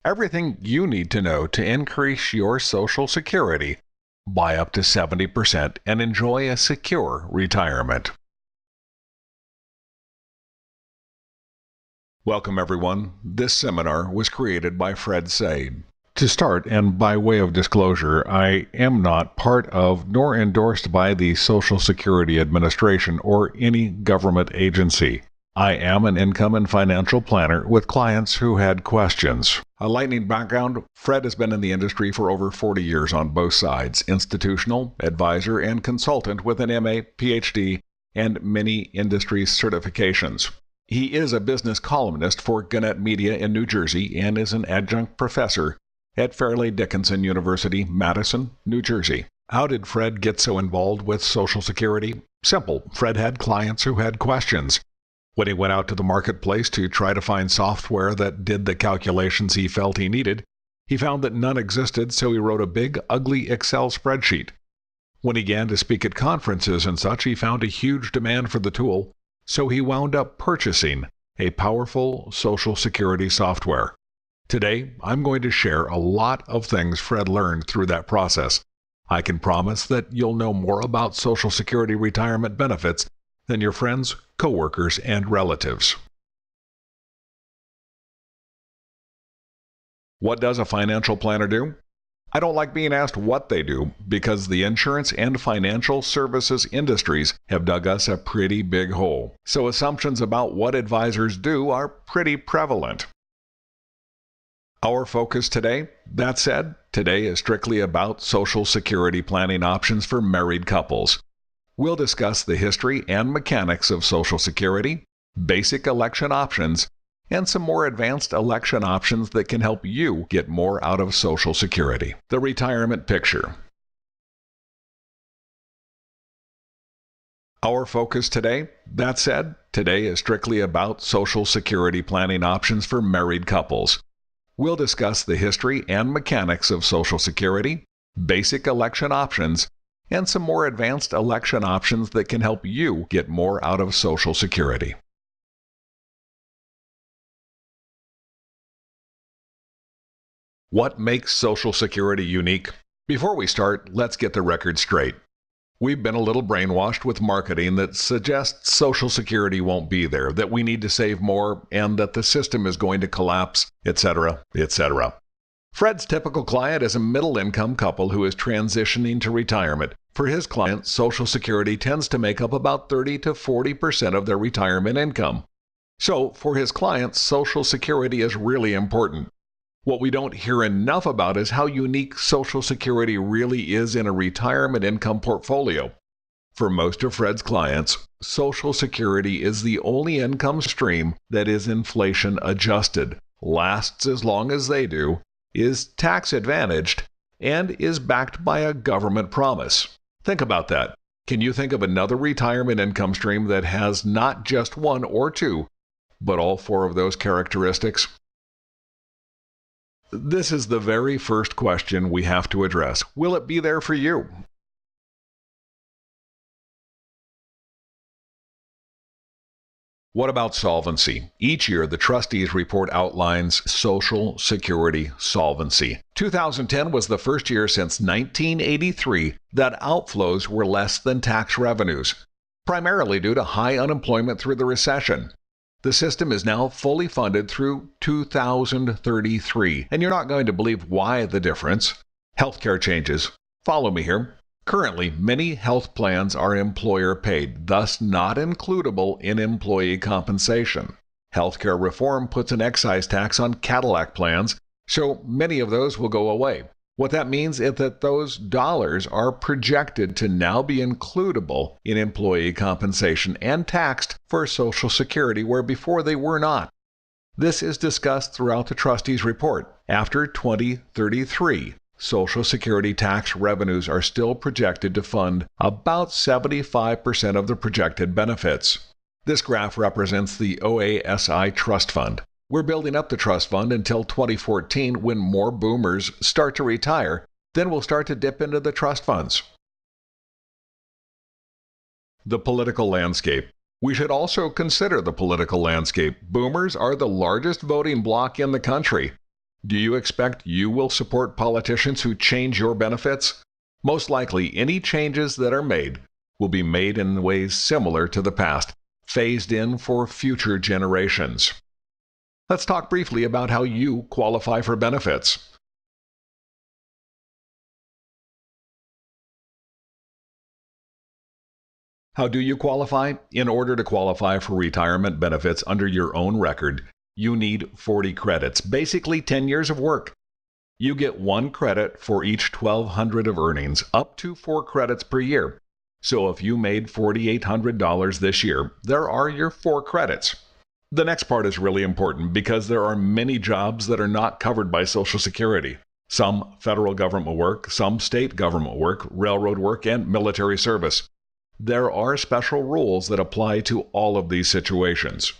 Everything you need to know to increase your Social Security by up to 70% and enjoy a secure retirement. Welcome everyone. This seminar was created by Fred Saide. To start, and by way of disclosure, I am not part of nor endorsed by the Social Security Administration or any government agency. I am an income and financial planner with clients who had questions. A lightning background, Fred has been in the industry for over 40 years on both sides, institutional, advisor, and consultant with an MA, Ph.D., and many industry certifications. He is a business columnist for Gannett Media in New Jersey and is an adjunct professor at Fairleigh Dickinson University, Madison, New Jersey. How did Fred get so involved with Social Security? Simple. Fred had clients who had questions. When he went out to the marketplace to try to find software that did the calculations he felt he needed, he found that none existed, so he wrote a big, ugly Excel spreadsheet. When he began to speak at conferences and such, he found a huge demand for the tool, so he wound up purchasing a powerful Social Security software. Today, I'm going to share a lot of things Fred learned through that process. I can promise that you'll know more about Social Security retirement benefits than your friends, coworkers, and relatives. What does a financial planner do? I don't like being asked what they do because the insurance and financial services industries have dug us a pretty big hole. So assumptions about what advisors do are pretty prevalent. Our focus today, that said, today is strictly about Social Security planning options for married couples. We'll discuss the history and mechanics of Social Security, basic election options, and some more advanced election options that can help you get more out of Social Security. The retirement picture. Our focus today, that said, today is strictly about Social Security planning options for married couples. We'll discuss the history and mechanics of Social Security, basic election options, and some more advanced election options that can help you get more out of Social Security. What makes Social Security unique? Before we start, let's get the record straight. We've been a little brainwashed with marketing that suggests Social Security won't be there, that we need to save more, and that the system is going to collapse, etc., etc. Fred's typical client is a middle-income couple who is transitioning to retirement. For his client, Social Security tends to make up about 30 to 40% of their retirement income. So, for his clients, Social Security is really important. What we don't hear enough about is how unique Social Security really is in a retirement income portfolio. For most of Fred's clients, Social Security is the only income stream that is inflation adjusted, lasts as long as they do, is tax advantaged, and is backed by a government promise. Think about that. Can you think of another retirement income stream that has not just one or two, but all four of those characteristics? This is the very first question we have to address. Will it be there for you? What about solvency? Each year, the trustees report outlines Social Security solvency. 2010 was the first year since 1983 that outflows were less than tax revenues, primarily due to high unemployment through the recession. The system is now fully funded through 2033, and you're not going to believe why the difference. Healthcare changes. Follow me here. Currently, many health plans are employer-paid, thus not includable in employee compensation. Healthcare reform puts an excise tax on Cadillac plans, so many of those will go away. What that means is that those dollars are projected to now be includable in employee compensation and taxed for Social Security, where before they were not. This is discussed throughout the trustees' report. After 2033, Social Security tax revenues are still projected to fund about 75% of the projected benefits. This graph represents the OASI Trust Fund. We're building up the trust fund until 2014 when more boomers start to retire. Then we'll start to dip into the trust funds. The political landscape. We should also consider the political landscape. Boomers are the largest voting bloc in the country. Do you expect you will support politicians who change your benefits? Most likely, any changes that are made will be made in ways similar to the past, phased in for future generations. Let's talk briefly about how you qualify for benefits. How do you qualify? In order to qualify for retirement benefits under your own record, you need 40 credits, basically 10 years of work. You get 1 credit for each 1,200 of earnings, up to 4 credits per year. So if you made $4,800 this year, there are your 4 credits. The next part is really important because there are many jobs that are not covered by Social Security. Some federal government work, some state government work, railroad work, and military service. There are special rules that apply to all of these situations.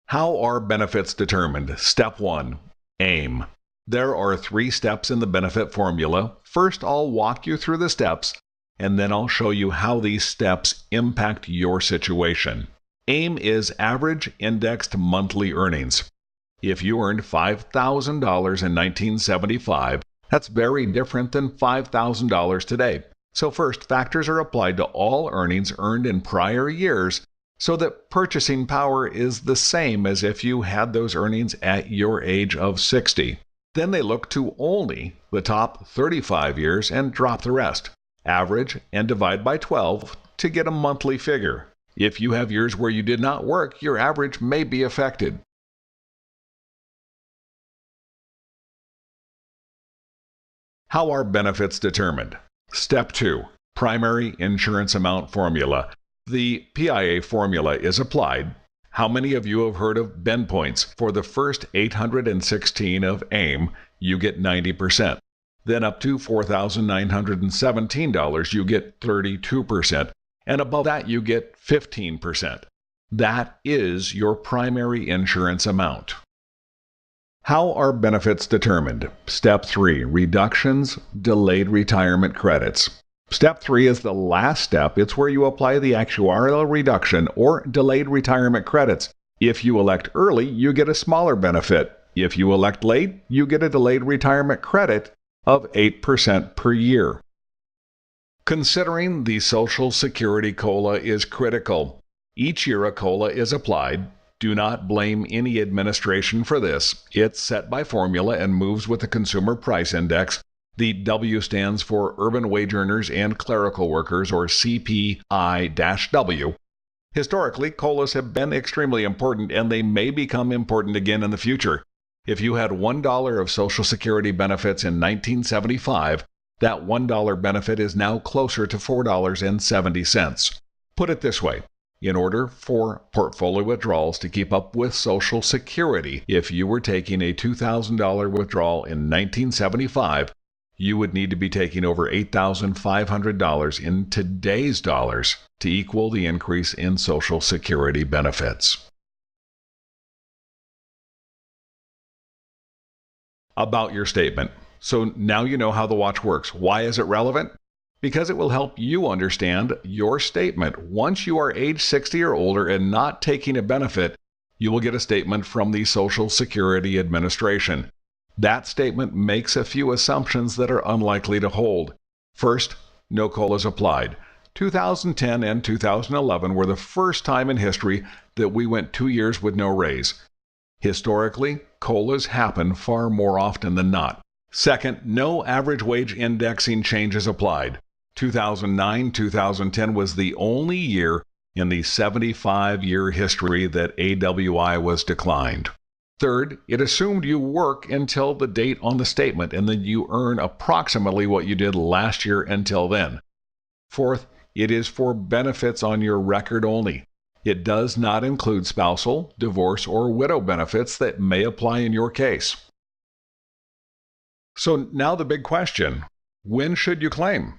How are benefits determined? Step 1. Aim. There are 3 steps in the benefit formula. First, I'll walk you through the steps, and then I'll show you how these steps impact your situation. AIM is average indexed monthly earnings. If you earned $5,000 in 1975, that's very different than $5,000 today. So first, factors are applied to all earnings earned in prior years so that purchasing power is the same as if you had those earnings at your age of 60. Then they look to only the top 35 years and drop the rest. Average and divide by 12 to get a monthly figure. If you have years where you did not work, your average may be affected. How are benefits determined? Step 2. Primary insurance amount formula. The PIA formula is applied. How many of you have heard of bend points? For the first 816 of AIM, you get 90%. Then up to $4,917, you get 32%. And above that, you get 15%. That is your primary insurance amount. How are benefits determined? Step 3. Reductions, delayed retirement credits. Step 3 is the last step. It's where you apply the actuarial reduction or delayed retirement credits. If you elect early, you get a smaller benefit. If you elect late, you get a delayed retirement credit of 8% per year. Considering the Social Security COLA is critical. Each year a COLA is applied. Do not blame any administration for this. It's set by formula and moves with the Consumer Price Index. The W stands for Urban Wage Earners and Clerical Workers, or CPI-W. Historically, COLAs have been extremely important, and they may become important again in the future. If you had $1 of Social Security benefits in 1975, that $1 benefit is now closer to $4.70. Put it this way. In order for portfolio withdrawals to keep up with Social Security, if you were taking a $2,000 withdrawal in 1975, you would need to be taking over $8,500 in today's dollars to equal the increase in Social Security benefits. About your statement. So now you know how the watch works. Why is it relevant? Because it will help you understand your statement. Once you are age 60 or older and not taking a benefit, you will get a statement from the Social Security Administration. That statement makes a few assumptions that are unlikely to hold. First, no COLAs applied. 2010 and 2011 were the first time in history that we went 2 years with no raise. Historically, COLAs happen far more often than not. Second, no average wage indexing changes applied. 2009-2010 was the only year in the 75-year history that AWI was declined. Third, it assumed you work until the date on the statement and then you earn approximately what you did last year until then. Fourth, it is for benefits on your record only. It does not include spousal, divorce, or widow benefits that may apply in your case. So now the big question, when should you claim?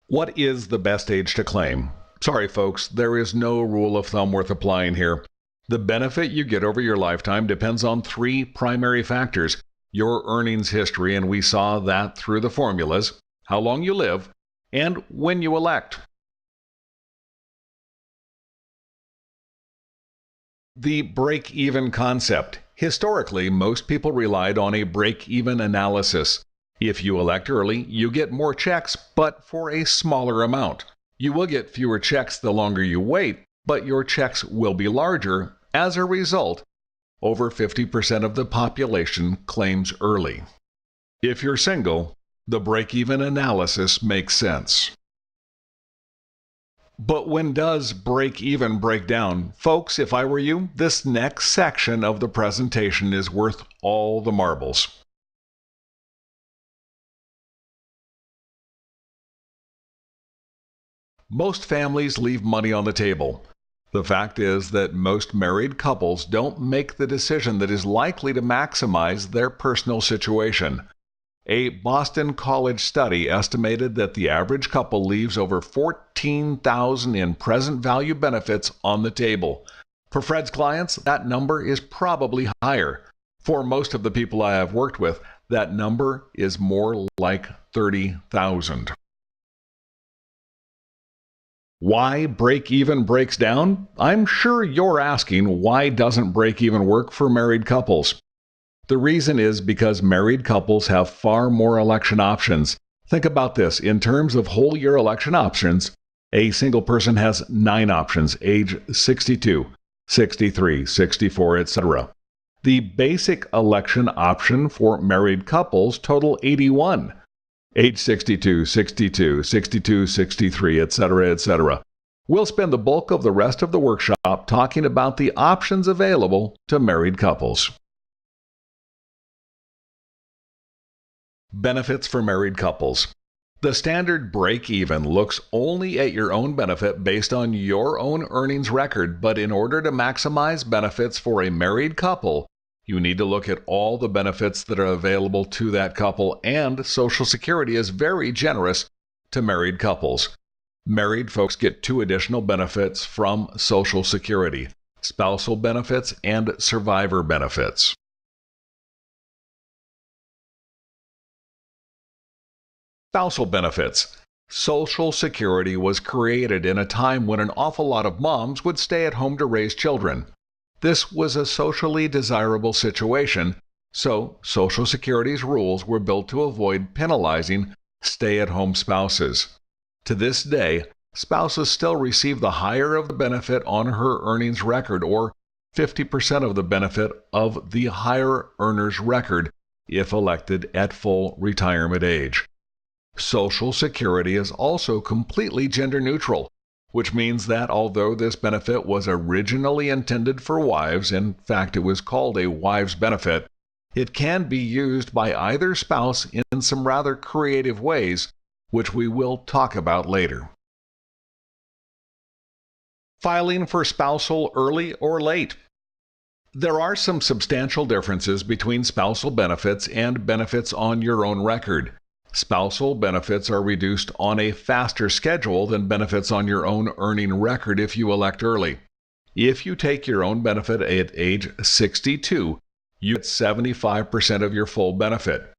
What is the best age to claim? Sorry folks, there is no rule of thumb worth applying here. The benefit you get over your lifetime depends on 3 primary factors: your earnings history, and we saw that through the formulas, how long you live, and when you elect. The break-even concept. Historically, most people relied on a break-even analysis. If you elect early, you get more checks, but for a smaller amount. You will get fewer checks the longer you wait, but your checks will be larger. As a result, over 50% of the population claims early. If you're single, the break-even analysis makes sense. But when does break-even break down? Folks, if I were you, this next section of the presentation is worth all the marbles. Most families leave money on the table. The fact is that most married couples don't make the decision that is likely to maximize their personal situation. A Boston College study estimated that the average couple leaves over $14,000 in present value benefits on the table. For Fred's clients, that number is probably higher. For most of the people I have worked with, that number is more like $30,000. Why break-even breaks down? I'm sure you're asking, why doesn't break-even work for married couples? The reason is because married couples have far more election options. Think about this. In terms of whole year election options, a single person has 9 options, age 62, 63, 64, etc. The basic election option for married couples total 81. Age 62, 62, 62, 63, etc., etc. We'll spend the bulk of the rest of the workshop talking about the options available to married couples. Benefits for married couples. The standard break-even looks only at your own benefit based on your own earnings record, but in order to maximize benefits for a married couple, you need to look at all the benefits that are available to that couple, and Social Security is very generous to married couples. Married folks get 2 additional benefits from Social Security: spousal benefits and survivor benefits. Spousal benefits. Social Security was created in a time when an awful lot of moms would stay at home to raise children. This was a socially desirable situation, so Social Security's rules were built to avoid penalizing stay-at-home spouses. To this day, spouses still receive the higher of the benefit on her earnings record, or 50% of the benefit of the higher earner's record if elected at full retirement age. Social Security is also completely gender neutral, which means that although this benefit was originally intended for wives, in fact it was called a wives' benefit, it can be used by either spouse in some rather creative ways, which we will talk about later. Filing for spousal early or late. There are some substantial differences between spousal benefits and benefits on your own record. Spousal benefits are reduced on a faster schedule than benefits on your own earning record if you elect early. If you take your own benefit at age 62, you get 75% of your full benefit.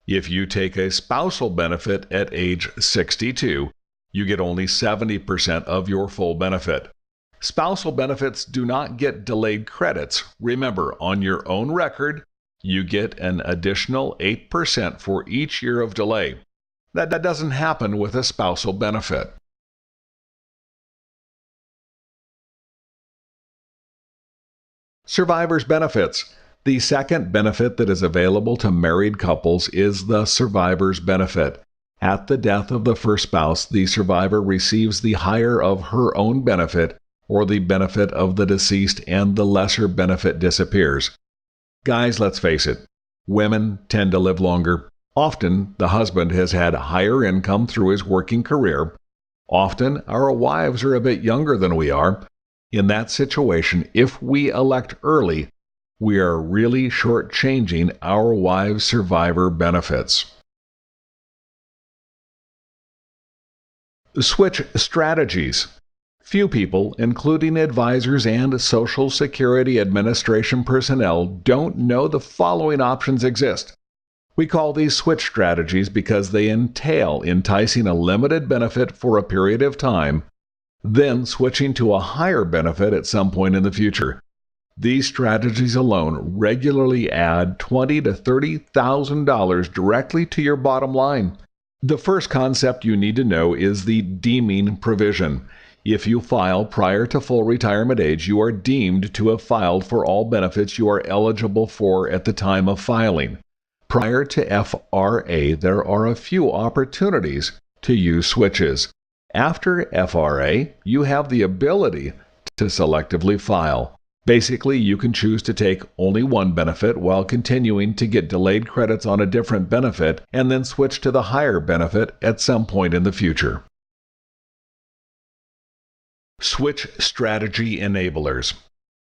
If you take a spousal benefit at age 62, you get only 70% of your full benefit. Spousal benefits do not get delayed credits. Remember, on your own record, you get an additional 8% for each year of delay. That doesn't happen with a spousal benefit. Survivor's benefits. The second benefit that is available to married couples is the survivor's benefit. At the death of the first spouse, the survivor receives the higher of her own benefit or the benefit of the deceased, and the lesser benefit disappears. Guys, let's face it, women tend to live longer. Often, the husband has had higher income through his working career. Often, our wives are a bit younger than we are. In that situation, if we elect early, we are really shortchanging our wives' survivor benefits. Switch strategies. Few people, including advisors and Social Security Administration personnel, don't know the following options exist. We call these switch strategies because they entail enticing a limited benefit for a period of time, then switching to a higher benefit at some point in the future. These strategies alone regularly add $20,000 to $30,000 directly to your bottom line. The first concept you need to know is the deeming provision. If you file prior to full retirement age, you are deemed to have filed for all benefits you are eligible for at the time of filing. Prior to FRA, there are a few opportunities to use switches. After FRA, you have the ability to selectively file. Basically, you can choose to take only one benefit while continuing to get delayed credits on a different benefit and then switch to the higher benefit at some point in the future. Switch strategy enablers.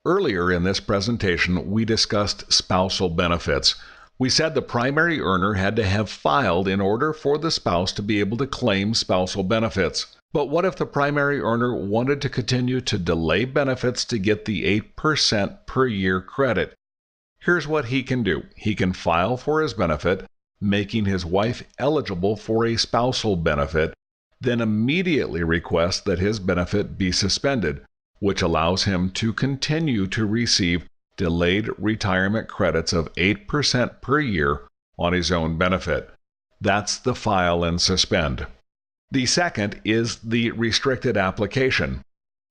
Earlier in this presentation, we discussed spousal benefits. We said the primary earner had to have filed in order for the spouse to be able to claim spousal benefits. But what if the primary earner wanted to continue to delay benefits to get the 8% per year credit? Here's what he can do. He can file for his benefit, making his wife eligible for a spousal benefit, then immediately request that his benefit be suspended, which allows him to continue to receive delayed retirement credits of 8% per year on his own benefit. That's the file and suspend. The second is the restricted application.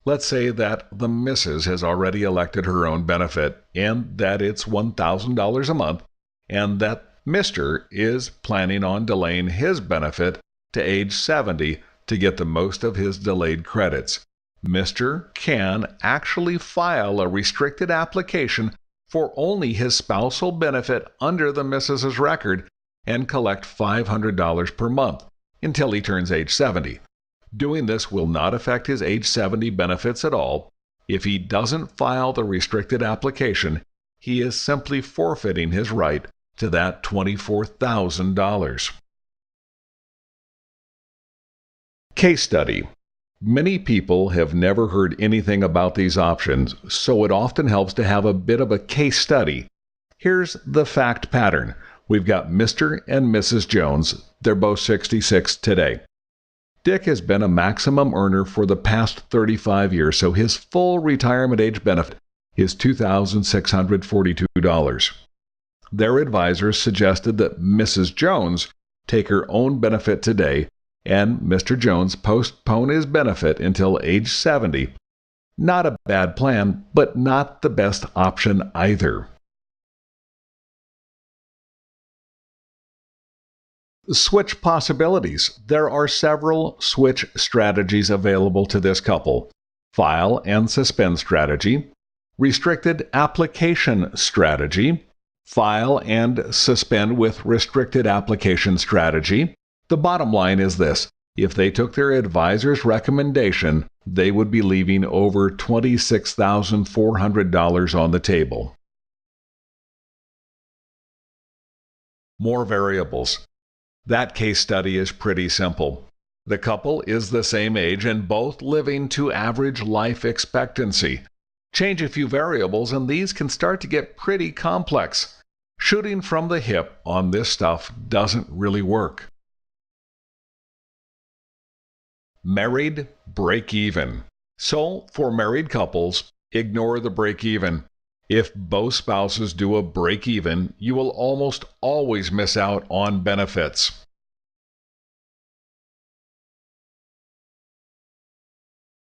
Let's say that the Mrs. has already elected her own benefit and that it's $1,000 a month, and that Mr. is planning on delaying his benefit to age 70 to get the most of his delayed credits. Mr. can actually file a restricted application for only his spousal benefit under the Mrs.'s record and collect $500 per month until he turns age 70. Doing this will not affect his age 70 benefits at all. If he doesn't file the restricted application, he is simply forfeiting his right to that $24,000. Case study. Many people have never heard anything about these options, so it often helps to have a bit of a case study. Here's the fact pattern. We've got Mr. and Mrs. Jones. They're both 66 today. Dick has been a maximum earner for the past 35 years, so his full retirement age benefit is $2,642. Their advisors suggested that Mrs. Jones take her own benefit today and Mr. Jones postpone his benefit until age 70. Not a bad plan, but not the best option either. Switch possibilities. There are several switch strategies available to this couple. File and suspend strategy, restricted application strategy, file and suspend with restricted application strategy. The bottom line is this: if they took their advisor's recommendation, they would be leaving over $26,400 on the table. More variables. That case study is pretty simple. The couple is the same age and both living to average life expectancy. Change a few variables and these can start to get pretty complex. Shooting from the hip on this stuff doesn't really work. Married break-even. So, for married couples, ignore the break-even. If both spouses do a break-even, you will almost always miss out on benefits.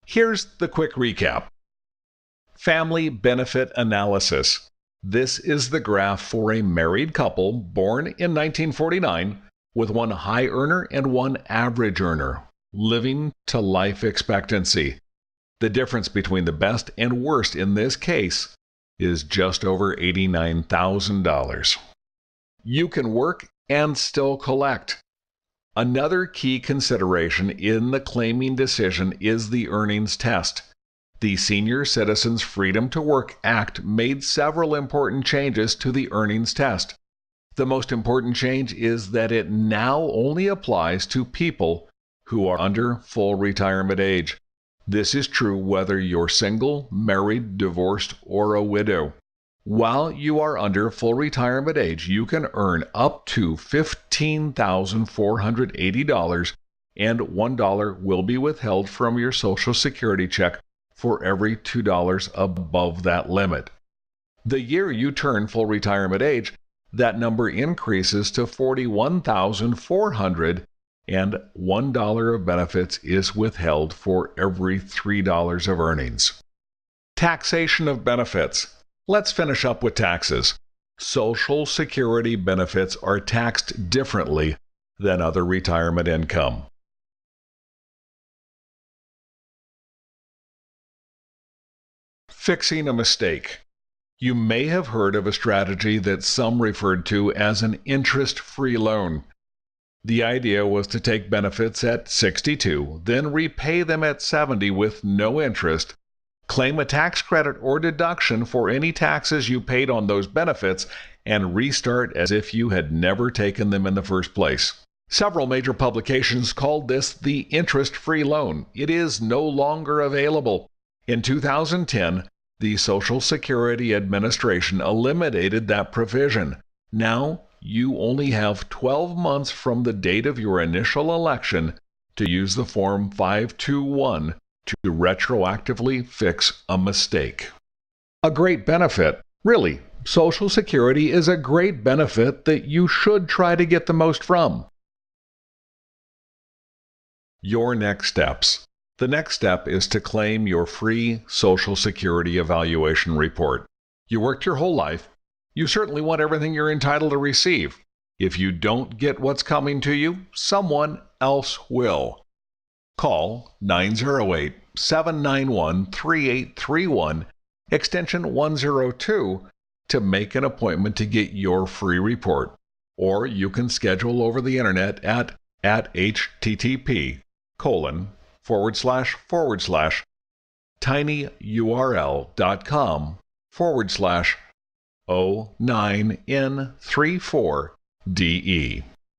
Here's the quick recap. Family benefit analysis. This is the graph for a married couple born in 1949 with one high earner and one average earner, living to life expectancy. The difference between the best and worst in this case is just over $89,000. You can work and still collect. Another key consideration in the claiming decision is the earnings test. The Senior Citizens Freedom to Work Act made several important changes to the earnings test. The most important change is that it now only applies to people who are under full retirement age. This is true whether you're single, married, divorced, or a widow. While you are under full retirement age, you can earn up to $15,480, and $1 will be withheld from your Social Security check for every $2 above that limit. The year you turn full retirement age, that number increases to $41,400, and $1 of benefits is withheld for every $3 of earnings. Taxation of benefits. Let's finish up with taxes. Social Security benefits are taxed differently than other retirement income. Fixing a mistake. You may have heard of a strategy that some referred to as an interest-free loan. The idea was to take benefits at 62, then repay them at 70 with no interest, claim a tax credit or deduction for any taxes you paid on those benefits, and restart as if you had never taken them in the first place. Several major publications called this the interest-free loan. It is no longer available. In 2010, the Social Security Administration eliminated that provision. Now, you only have 12 months from the date of your initial election to use the Form 521 to retroactively fix a mistake. A great benefit. Really, Social Security is a great benefit that you should try to get the most from. Your next steps. The next step is to claim your free Social Security evaluation report. You worked your whole life. You certainly want everything you're entitled to receive. If you don't get what's coming to you, someone else will. Call 908-791-3831, extension 102, to make an appointment to get your free report. Or you can schedule over the internet at http://tinyurl.com/09N34DE.